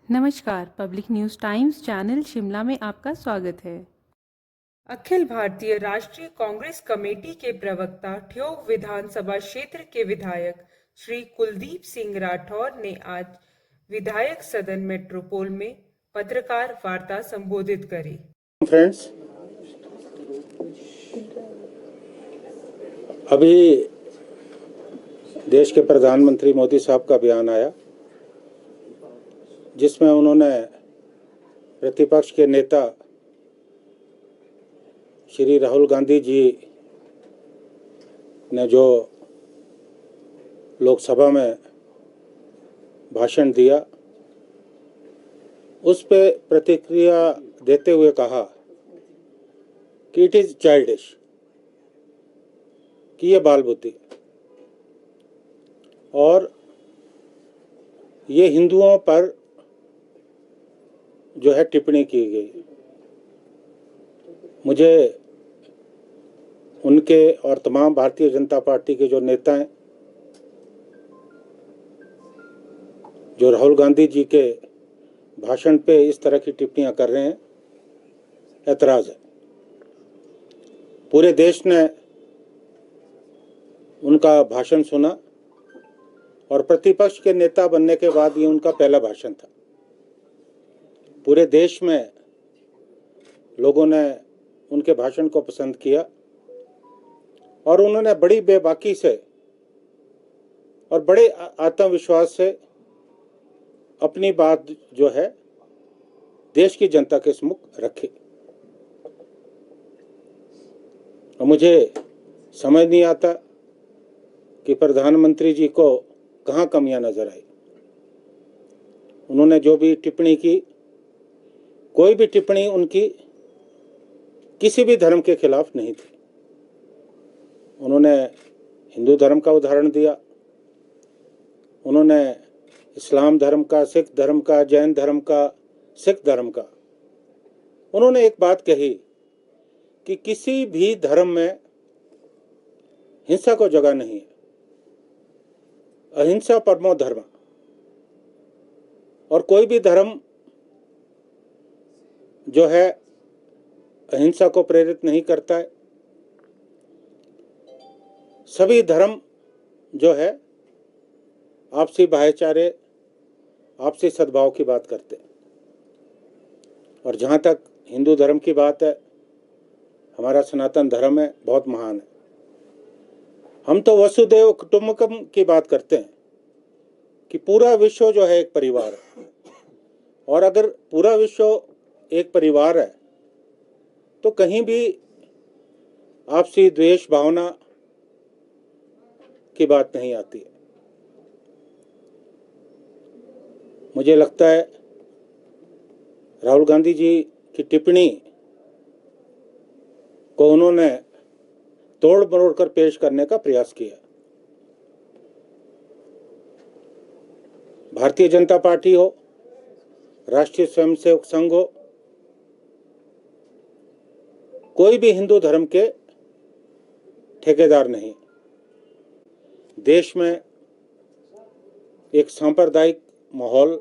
नमस्कार, public news times channel Shimla में आपका स्वागत है। अखिल भारतीय राष्ट्रीय कांग्रेस कमेटी के प्रवक्ता ठियोग विधानसभा क्षेत्र के विधायक श्री कुलदीप सिंह राठौर ने आज विधायक सदन मेट्रोपोल में पत्रकार वार्ता संबोधित करी। फ्रेंड्स, अभी देश के प्रधानमंत्री मोदी साहब का बयान आया जिसमें उन्होंने प्रतिपक्ष के नेता श्री राहुल गांधी जी ने जो लोकसभा में भाषण दिया उस पे प्रतिक्रिया देते हुए कहा कि इट इज चाइल्डिश, कि ये बाल बुद्धि और ये हिंदुओं पर जो है टिप्पणी की गई। मुझे उनके और तमाम भारतीय जनता पार्टी के जो नेता हैं जो राहुल गांधी जी के भाषण पे इस तरह की टिप्पणियां कर रहे हैं, ऐतराज है। पूरे देश ने उनका भाषण सुना और प्रतिपक्ष के नेता बनने के बाद ये उनका पहला भाषण था। पूरे देश में लोगों ने उनके भाषण को पसंद किया और उन्होंने बड़ी बेबाकी से और बड़े आत्मविश्वास से अपनी बात जो है देश की जनता के सम्मुख रखी। और मुझे समझ नहीं आता कि प्रधानमंत्री जी को कहाँ कमियां नजर आई। उन्होंने जो भी टिप्पणी की, कोई भी टिप्पणी उनकी किसी भी धर्म के खिलाफ नहीं थी। उन्होंने हिंदू धर्म का उदाहरण दिया, उन्होंने इस्लाम धर्म का, सिख धर्म का, जैन धर्म का, सिख धर्म का। उन्होंने एक बात कही कि किसी भी धर्म में हिंसा को जगह नहीं है, अहिंसा परमो धर्म, और कोई भी धर्म जो है अहिंसा को प्रेरित नहीं करता है। सभी धर्म जो है आपसी भाईचारे, आपसी सद्भाव की बात करते हैं। और जहाँ तक हिंदू धर्म की बात है, हमारा सनातन धर्म है, बहुत महान है। हम तो वसुदेव कुटुंबकम की बात करते हैं कि पूरा विश्व जो है एक परिवार है, और अगर पूरा विश्व एक परिवार है तो कहीं भी आपसी द्वेष भावना की बात नहीं आती है। मुझे लगता है राहुल गांधी जी की टिप्पणी को उन्होंने तोड़ मरोड़ कर पेश करने का प्रयास किया। भारतीय जनता पार्टी हो, राष्ट्रीय स्वयंसेवक संघ हो, कोई भी हिंदू धर्म के ठेकेदार नहीं। देश में एक सांप्रदायिक माहौल,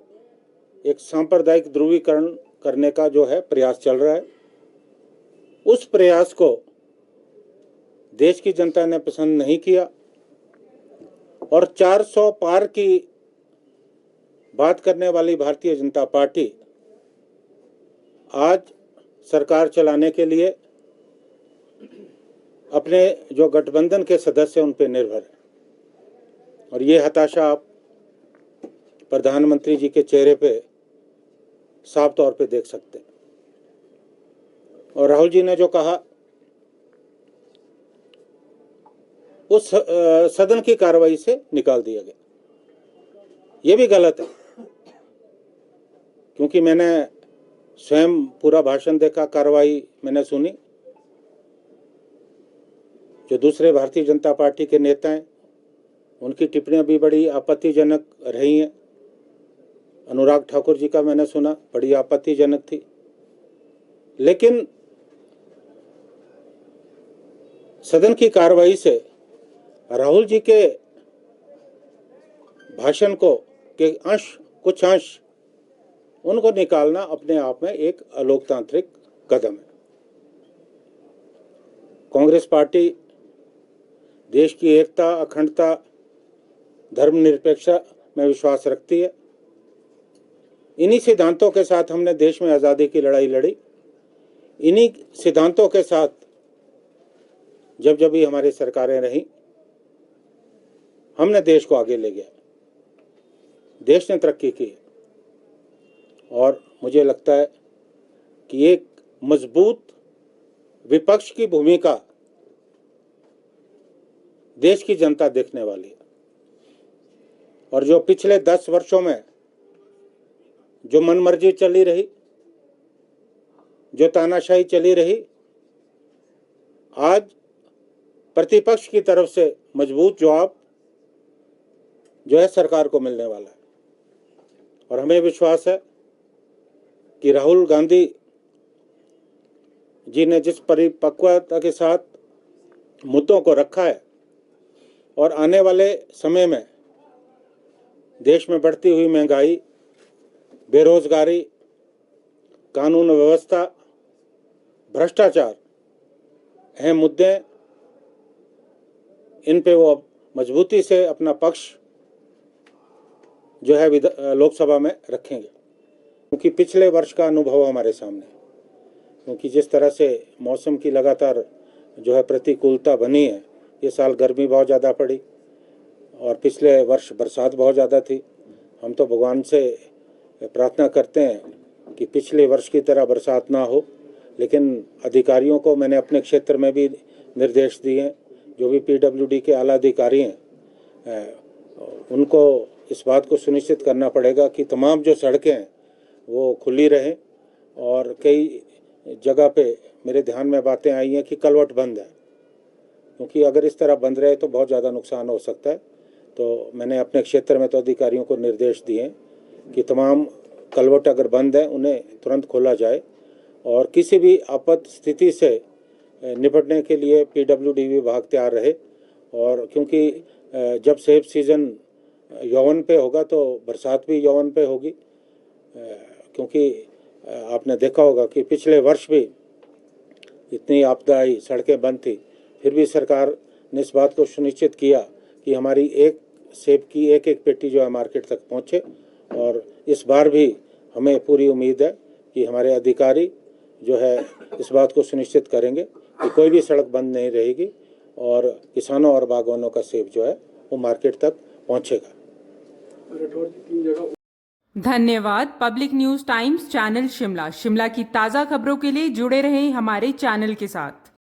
एक सांप्रदायिक ध्रुवीकरण करने का जो है प्रयास चल रहा है। उस प्रयास को देश की जनता ने पसंद नहीं किया और 400 पार की बात करने वाली भारतीय जनता पार्टी आज सरकार चलाने के लिए अपने जो गठबंधन के सदस्य उन पर निर्भर है। और ये हताशा आप प्रधानमंत्री जी के चेहरे पे साफ तौर पे देख सकते हैं। और राहुल जी ने जो कहा उस सदन की कार्रवाई से निकाल दिया गया, ये भी गलत है। क्योंकि मैंने स्वयं पूरा भाषण देखा, कार्रवाई मैंने सुनी। जो दूसरे भारतीय जनता पार्टी के नेता हैं उनकी टिप्पणियां भी बड़ी आपत्तिजनक रही हैं। अनुराग ठाकुर जी का मैंने सुना, बड़ी आपत्तिजनक थी। लेकिन सदन की कार्रवाई से राहुल जी के भाषण को के कुछ अंश उनको निकालना अपने आप में एक अलोकतांत्रिक कदम है। कांग्रेस पार्टी देश की एकता, अखंडता, धर्मनिरपेक्षता में विश्वास रखती है। इन्हीं सिद्धांतों के साथ हमने देश में आज़ादी की लड़ाई लड़ी। इन्हीं सिद्धांतों के साथ जब जब भी हमारी सरकारें रहीं, हमने देश को आगे ले गया, देश ने तरक्की की। और मुझे लगता है कि एक मजबूत विपक्ष की भूमिका देश की जनता देखने वाली है। और जो पिछले 10 वर्षों में जो मनमर्जी चली रही, जो तानाशाही चली रही, आज प्रतिपक्ष की तरफ से मजबूत जवाब जो है सरकार को मिलने वाला है। और हमें विश्वास है कि राहुल गांधी जी ने जिस परिपक्वता के साथ मुद्दों को रखा है और आने वाले समय में देश में बढ़ती हुई महंगाई, बेरोजगारी, कानून व्यवस्था, भ्रष्टाचार अहम मुद्दे, इन पे वो मजबूती से अपना पक्ष जो है लोकसभा में रखेंगे। क्योंकि पिछले वर्ष का अनुभव हमारे सामने, क्योंकि जिस तरह से मौसम की लगातार जो है प्रतिकूलता बनी है, ये साल गर्मी बहुत ज़्यादा पड़ी और पिछले वर्ष बरसात बहुत ज़्यादा थी। हम तो भगवान से प्रार्थना करते हैं कि पिछले वर्ष की तरह बरसात ना हो, लेकिन अधिकारियों को मैंने अपने क्षेत्र में भी निर्देश दिए हैं, जो भी पीडब्ल्यूडी के आला अधिकारी हैं उनको इस बात को सुनिश्चित करना पड़ेगा कि तमाम जो सड़कें हैं वो खुली रहें। और कई जगह पे मेरे ध्यान में बातें आई हैं कि कलवट बंद है, क्योंकि अगर इस तरह बंद रहे तो बहुत ज़्यादा नुकसान हो सकता है। तो मैंने अपने क्षेत्र में तो अधिकारियों को निर्देश दिए हैं कि तमाम कलवट अगर बंद है उन्हें तुरंत खोला जाए और किसी भी आपात स्थिति से निपटने के लिए पीडब्ल्यूडी विभाग तैयार रहे। और क्योंकि जब सेब सीज़न यौवन पे होगा तो बरसात भी यौवन पे होगी, क्योंकि आपने देखा होगा कि पिछले वर्ष भी इतनी आपदा आई, सड़कें बंद थी, फिर भी सरकार ने इस बात को सुनिश्चित किया कि हमारी एक सेब की एक एक पेटी जो है मार्केट तक पहुंचे। और इस बार भी हमें पूरी उम्मीद है कि हमारे अधिकारी जो है इस बात को सुनिश्चित करेंगे कि कोई भी सड़क बंद नहीं रहेगी और किसानों और बागवानों का सेब जो है वो मार्केट तक पहुंचेगा। धन्यवाद। Public news times channel Shimla की ताज़ा खबरों के लिए जुड़े रहें हमारे चैनल के साथ।